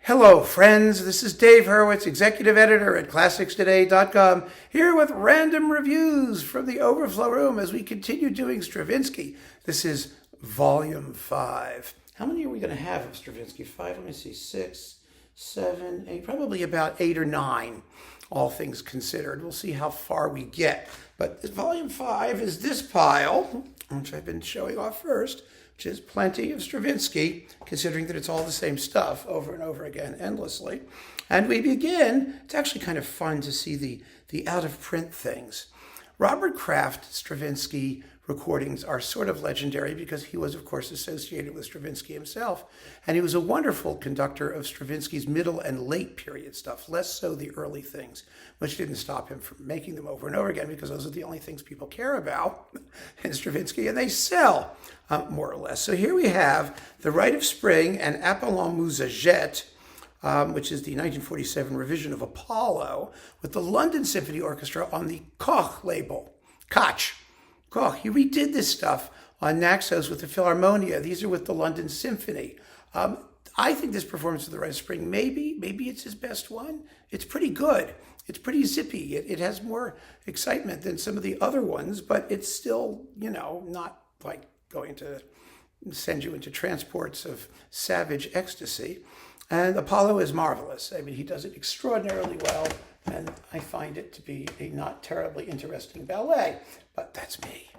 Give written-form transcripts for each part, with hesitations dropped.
Hello, friends. This is Dave Hurwitz, executive editor at ClassicsToday.com, here with random reviews from the Overflow room as we continue doing Stravinsky. This is Volume 5. How many are we going to have of Stravinsky? 5, let me see, 6, 7, 8, probably about 8 or 9, all things considered. We'll see how far we get. But Volume 5 is this pile, which I've been showing off first, which is plenty of Stravinsky, considering that it's all the same stuff over and over again, endlessly. And we begin, it's actually kind of fun to see the out-of-print things. Robert Kraft Stravinsky recordings are sort of legendary because he was, of course, associated with Stravinsky himself. And he was a wonderful conductor of Stravinsky's middle and late period stuff, less so the early things, which didn't stop him from making them over and over again because those are the only things people care about in Stravinsky, and they sell, more or less. So here we have the Rite of Spring and Apollon Musagette, which is the 1947 revision of Apollo, with the London Symphony Orchestra on the Koch label. Koch. He redid this stuff on Naxos with the Philharmonia. These are with the London Symphony. I think this performance of the Rite of Spring, maybe it's his best one. It's pretty good. It's pretty zippy. It has more excitement than some of the other ones, but it's still, not like going to send you into transports of savage ecstasy. And Apollo is marvelous. I mean, he does it extraordinarily well, and I find it to be a not terribly interesting ballet, but that's me.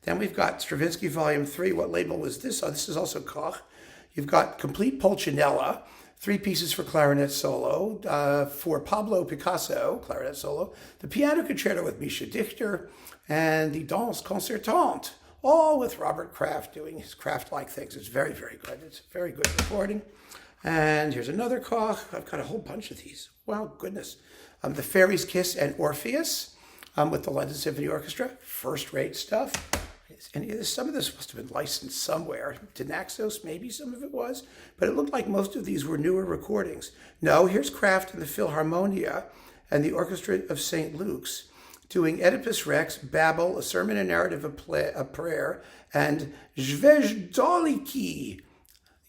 Then we've got Stravinsky Volume 3. What label was this? Oh, this is also Koch. You've got Complete Pulcinella, 3 pieces for clarinet solo, for Pablo Picasso, clarinet solo, the Piano Concerto with Misha Dichter, and the Danse Concertante, all with Robert Kraft doing his Kraft-like things. It's very, very good. It's a very good recording. And here's another Koch. I've got a whole bunch of these. Wow, goodness. The Fairy's Kiss and Orpheus with the London Symphony Orchestra. First-rate stuff. And some of this must have been licensed somewhere. To Naxos, maybe some of it was. But it looked like most of these were newer recordings. No, here's Kraft and the Philharmonia and the Orchestra of St. Luke's doing Oedipus Rex, Babel, A Sermon and Narrative of Prayer, and Zvezdoliki,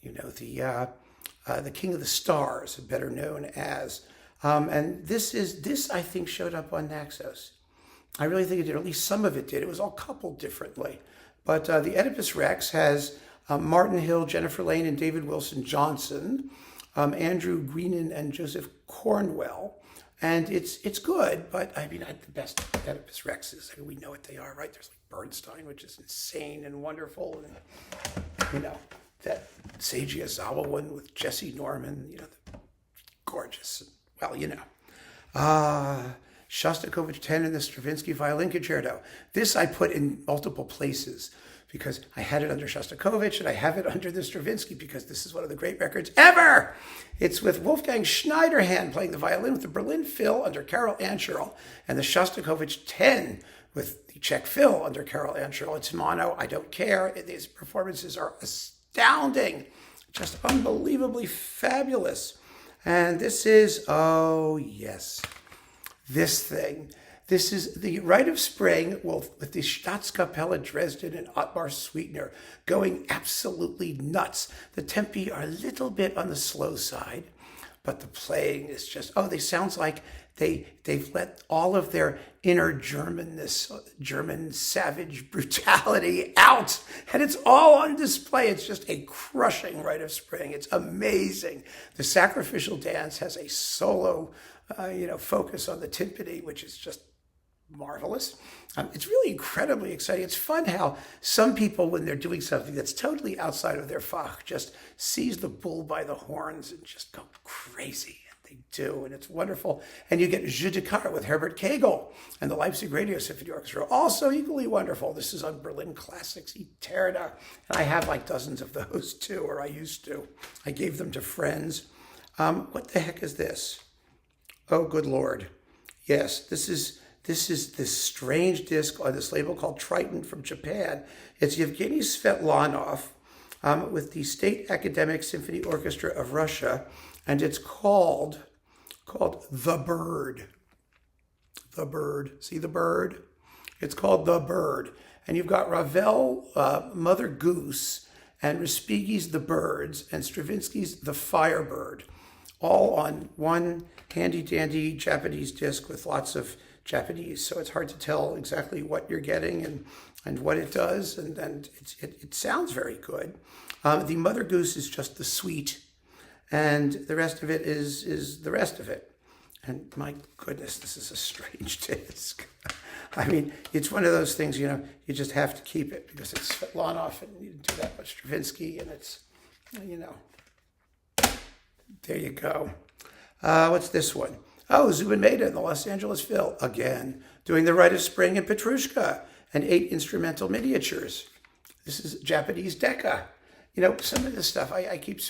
the King of the Stars, better known as. And this I think showed up on Naxos. I really think it did, or at least some of it did. It was all coupled differently. But the Oedipus Rex has Martin Hill, Jennifer Lane, and David Wilson Johnson, Andrew Greenan, and Joseph Cornwell. And it's good, but I mean, the best Oedipus Rexes, I mean, we know what they are, right? There's like Bernstein, which is insane and wonderful. And, that Seiji Ozawa one with Jesse Norman, gorgeous. Well, Shostakovich 10 and the Stravinsky Violin Concerto. This I put in multiple places because I had it under Shostakovich and I have it under the Stravinsky because this is one of the great records ever. It's with Wolfgang Schneiderhan playing the violin with the Berlin Phil under Karol Ancherl and the Shostakovich 10 with the Czech Phil under Karol Ancherl. It's mono. I don't care. These performances are astounding, just unbelievably fabulous. And this is, oh yes, this thing. This is the Rite of Spring with the Staatskapelle Dresden and Ottmar Sweetener going absolutely nuts. The tempi are a little bit on the slow side, but the playing is just, they sounds like they've let all of their inner Germanness, German savage brutality out, and it's all on display. It's just a crushing Rite of Spring. It's amazing. The Sacrificial Dance has a solo, focus on the timpani, which is just marvelous. It's really incredibly exciting. It's fun how some people, when they're doing something that's totally outside of their fach, just seize the bull by the horns and just go crazy. They do, and it's wonderful. And you get Jeu de Cartes with Herbert Kegel and the Leipzig Radio Symphony Orchestra, also equally wonderful. This is on Berlin Classics Eterna, and I have like dozens of those too, or I used to. I gave them to friends. What the heck is this? Oh, good Lord. Yes, this is this strange disc on this label called Triton from Japan. It's Yevgeny Svetlanov with the State Academic Symphony Orchestra of Russia, and it's called The Bird. The Bird. See the bird? It's called The Bird. And you've got Ravel, Mother Goose, and Respighi's The Birds, and Stravinsky's The Firebird, all on one handy-dandy Japanese disc with lots of Japanese. So it's hard to tell exactly what you're getting and what it does, and it sounds very good. The Mother Goose is just the suite, and the rest of it is the rest of it. And my goodness, this is a strange disc. I mean, it's one of those things, you just have to keep it because it's Svetlanov and you do that much Stravinsky, and it's, there you go. What's this one? Oh, Zubin Mehta and the Los Angeles Phil, again, doing the Rite of Spring and Petrushka and 8 instrumental miniatures. This is Japanese Decca. Some of this stuff, I keep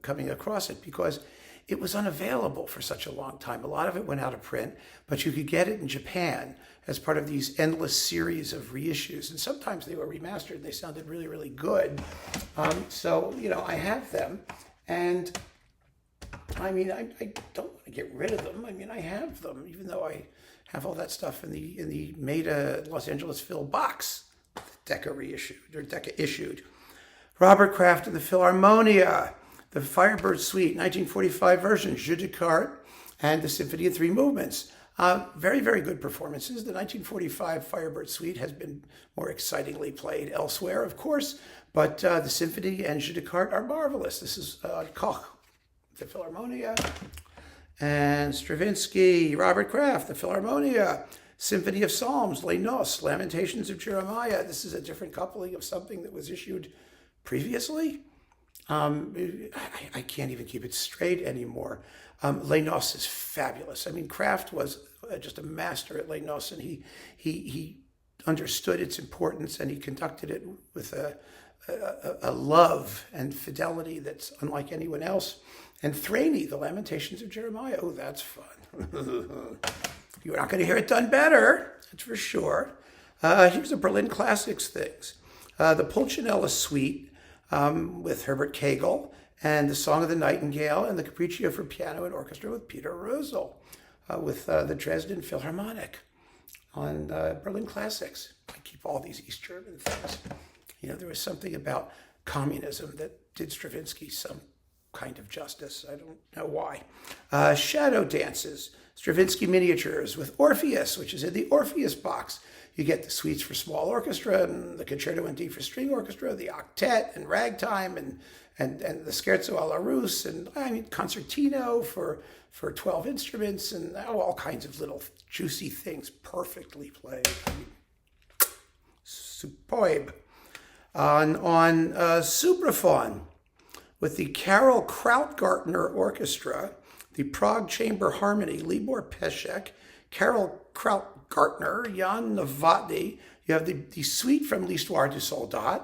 coming across it because it was unavailable for such a long time. A lot of it went out of print, but you could get it in Japan as part of these endless series of reissues. And sometimes they were remastered and they sounded really, really good. So, I have them. And I mean, I don't want to get rid of them. I mean, I have them, even though I have all that stuff in the Meta Los Angeles Phil box that Decca reissued, or Decca issued. Robert Kraft and the Philharmonia, the Firebird Suite, 1945 version, Jeu de Cartes, and the Symphony in 3 movements. Very, very good performances. The 1945 Firebird Suite has been more excitingly played elsewhere, of course, but the Symphony and Jeu de Cartes are marvelous. This is Koch, the Philharmonia, and Stravinsky, Robert Kraft, the Philharmonia, Symphony of Psalms, Les Noces, Lamentations of Jeremiah. This is a different coupling of something that was issued previously. I can't even keep it straight anymore. Les Noces is fabulous. I mean, Kraft was just a master at Les Noces, and he understood its importance, and he conducted it with a love and fidelity that's unlike anyone else. And Thraney, the Lamentations of Jeremiah. Oh, that's fun. You're not going to hear it done better, that's for sure. Here's the Berlin Classics things. The Pulcinella Suite with Herbert Kegel, and the Song of the Nightingale, and the Capriccio for Piano and Orchestra with Peter Rosal, with the Dresden Philharmonic on Berlin Classics. I keep all these East German things. There was something about communism that did Stravinsky some kind of justice. I don't know why. Shadow Dances, Stravinsky miniatures with Orpheus, which is in the Orpheus box. You get the suites for small orchestra and the concerto in D for string orchestra, the octet and ragtime and the scherzo alla Russe, and concertino for 12 instruments, and all kinds of little juicy things perfectly played. Superb. On Supraphon with the Karol Krautgartner Orchestra, the Prague Chamber Harmony, Libor Peszek, Karol Krautgartner, Jan Novotny. You have the suite from L'Histoire du Soldat.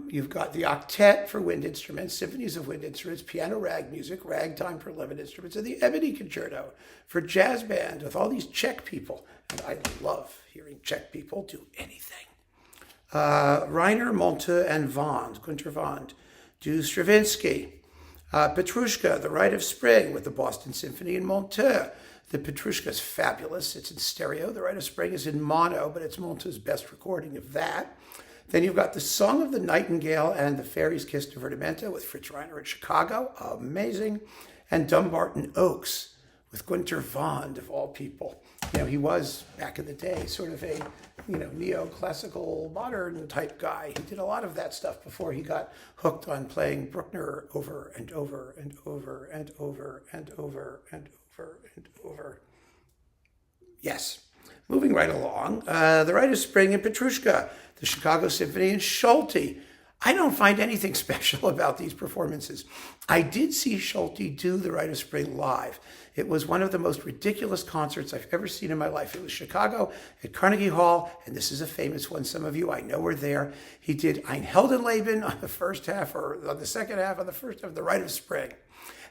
You've got the octet for wind instruments, symphonies of wind instruments, piano rag music, ragtime for 11 instruments, and the Ebony Concerto for jazz band with all these Czech people. And I love hearing Czech people do anything. Reiner, Monte, and Gunter Vond do Stravinsky. Petrushka, the Rite of Spring with the Boston Symphony in Monte. The Petrushka is fabulous. It's in stereo. The Rite of Spring is in mono, but it's Monte's best recording of that. Then you've got the Song of the Nightingale and the Fairy's Kiss Divertimento with Fritz Reiner in Chicago. Amazing. And Dumbarton Oaks with Gunter Vond, of all people. He was, back in the day, sort of a, neoclassical modern type guy. He did a lot of that stuff before he got hooked on playing Bruckner over and over and over and over and over and over and over. Yes. Moving right along, the Rite of Spring and Petrushka, the Chicago Symphony and Schulte. I don't find anything special about these performances. I did see Schulte do the Rite of Spring live. It was one of the most ridiculous concerts I've ever seen in my life. It was Chicago at Carnegie Hall, and this is a famous one. Some of you I know were there. He did Ein Heldenleben on the first half, or on the second half, on the first half of the Rite of Spring.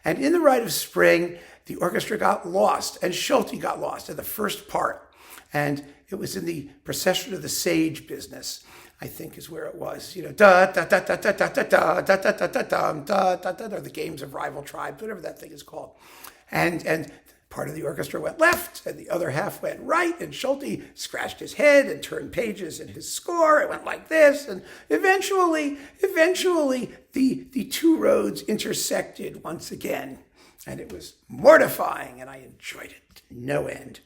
And in the Rite of Spring, the orchestra got lost, and Schulte got lost in the first part. And it was in the Procession of the Sage business, I think is where it was. Da da da da da da da da da da da da da da da, or the Games of Rival Tribes, whatever that thing is called. And Part of the orchestra went left and the other half went right, and Schulte scratched his head and turned pages in his score. It went like this, and eventually the two roads intersected once again, and it was mortifying, and I enjoyed it to no end.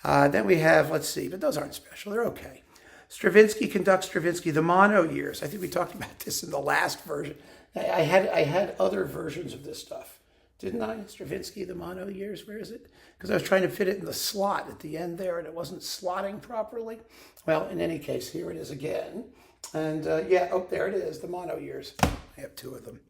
Then we have, let's see, but those aren't special, they're okay. Stravinsky conducts Stravinsky, the mono years. I think we talked about this in the last version. I had other versions of this stuff. Didn't I? Stravinsky, the mono years, where is it? Because I was trying to fit it in the slot at the end there, and it wasn't slotting properly. Well, in any case, here it is again. And there it is, the mono years. I have two of them.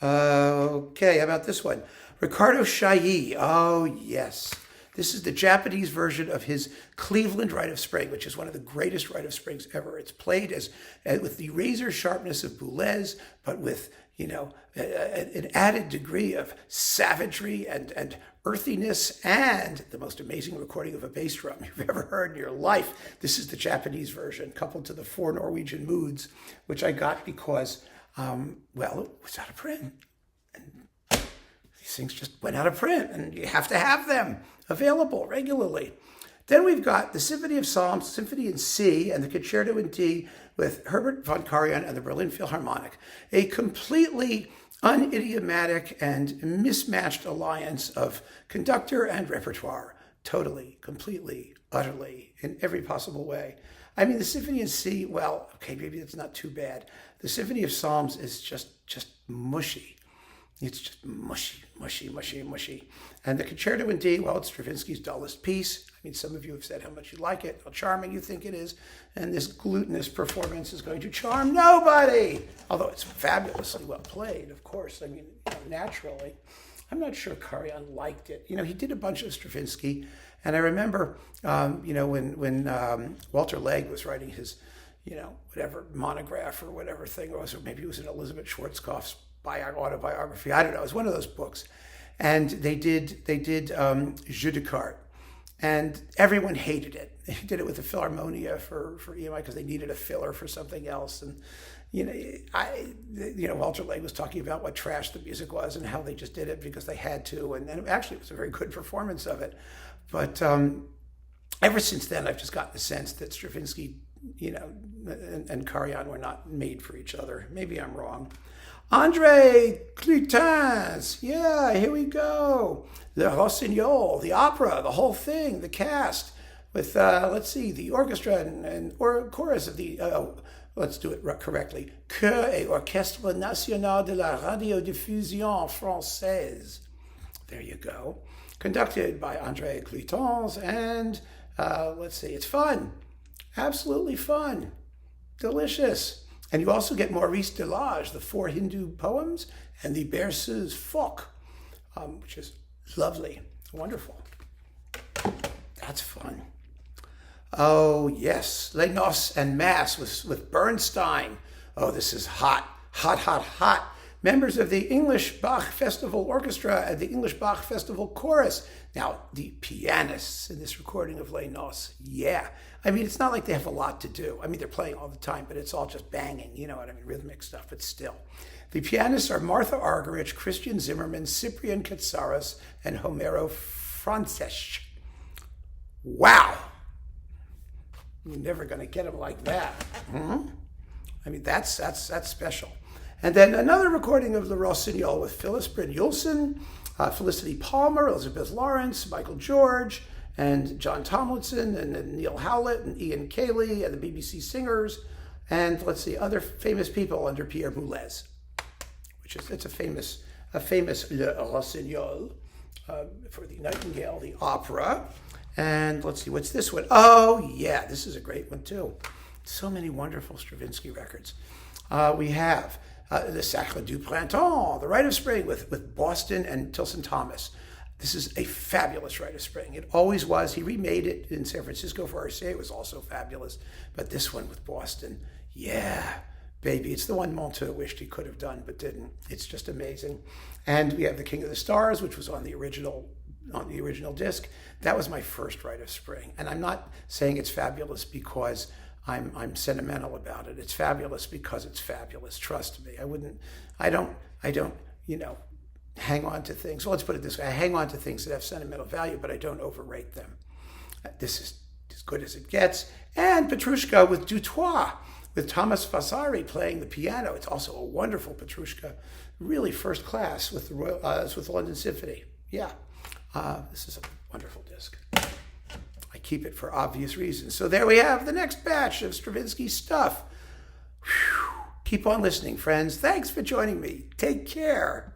Okay, how about this one? Ricardo Shail. Oh, yes. This is the Japanese version of his Cleveland Rite of Spring, which is one of the greatest Rite of Springs ever. It's played as with the razor sharpness of Boulez, but with an added degree of savagery and earthiness, and the most amazing recording of a bass drum you've ever heard in your life. This is the Japanese version, coupled to the 4 Norwegian moods, which I got because, it was out of print. And these things just went out of print, and you have to have them available regularly. Then we've got the Symphony of Psalms, Symphony in C, and the Concerto in D with Herbert von Karajan and the Berlin Philharmonic. A completely unidiomatic and mismatched alliance of conductor and repertoire. Totally, completely, utterly, in every possible way. I mean, the Symphony in C, well, okay, maybe it's not too bad. The Symphony of Psalms is just mushy. It's just mushy. And the Concerto in D, well, it's Stravinsky's dullest piece. I mean, some of you have said how much you like it, how charming you think it is, and this glutinous performance is going to charm nobody. Although it's fabulously well played, of course. I mean, naturally. I'm not sure Karajan liked it. He did a bunch of Stravinsky, and I remember, when Walter Legge was writing his, whatever monograph or whatever thing it was, or maybe it was in Elizabeth Schwarzkopf's autobiography. I don't know. It was one of those books, and they did Jeu de Cartes. And everyone hated it. They did it with the Philharmonia for EMI because they needed a filler for something else. And, Walter Legge was talking about what trash the music was and how they just did it because they had to. And actually, it was a very good performance of it. But ever since then, I've just gotten the sense that Stravinsky, and Karajan were not made for each other. Maybe I'm wrong. André Clétens, yeah, here we go. Le Rossignol, the opera, the whole thing, the cast, with, the orchestra and chorus of the, let's do it correctly, Chœur et Orchestre National de la Radiodiffusion Française. There you go. Conducted by André Clétens, and, it's fun. Absolutely fun. Delicious. And you also get Maurice Delage, the 4 Hindu poems, and the Berceuse folk, which is lovely, wonderful. That's fun. Oh, yes. Les Noces and Mass with Bernstein. Oh, this is hot. Members of the English Bach Festival Orchestra and the English Bach Festival Chorus. Now, the pianists in this recording of Les Noces, yeah. I mean, it's not like they have a lot to do. I mean, they're playing all the time, but it's all just banging, rhythmic stuff, but still. The pianists are Martha Argerich, Christian Zimmerman, Cyprian Katsaris, and Homero Francesch. Wow! You're never going to get them like that. Mm-hmm. I mean, that's special. And then another recording of the Rossignol with Phyllis Brynjolfsson, Felicity Palmer, Elizabeth Lawrence, Michael George, and John Tomlinson, and Neil Howlett, and Ian Cayley, and the BBC Singers, and other famous people under Pierre Boulez, it's a famous Le Rossignol for the Nightingale, the opera. And let's see, what's this one? Oh, yeah, this is a great one too. So many wonderful Stravinsky records. We have the Sacre du Printemps, the Rite of Spring with Boston and Tilson Thomas. This is a fabulous Rite of Spring. It always was. He remade it in San Francisco for RCA. It was also fabulous. But this one with Boston, yeah, baby. It's the one Monteux wished he could have done but didn't. It's just amazing. And we have The King of the Stars, which was on the original disc. That was my first Rite of Spring. And I'm not saying it's fabulous because I'm sentimental about it. It's fabulous because it's fabulous. Trust me. I don't hang on to things. Well, let's put it this way. I hang on to things that have sentimental value, but I don't overrate them. This is as good as it gets. And Petrushka with Du Toit, with Thomas Vasari playing the piano. It's also a wonderful Petrushka, really first class with the London Symphony. Yeah, this is a wonderful disc. I keep it for obvious reasons. So there we have the next batch of Stravinsky stuff. Whew. Keep on listening, friends. Thanks for joining me. Take care.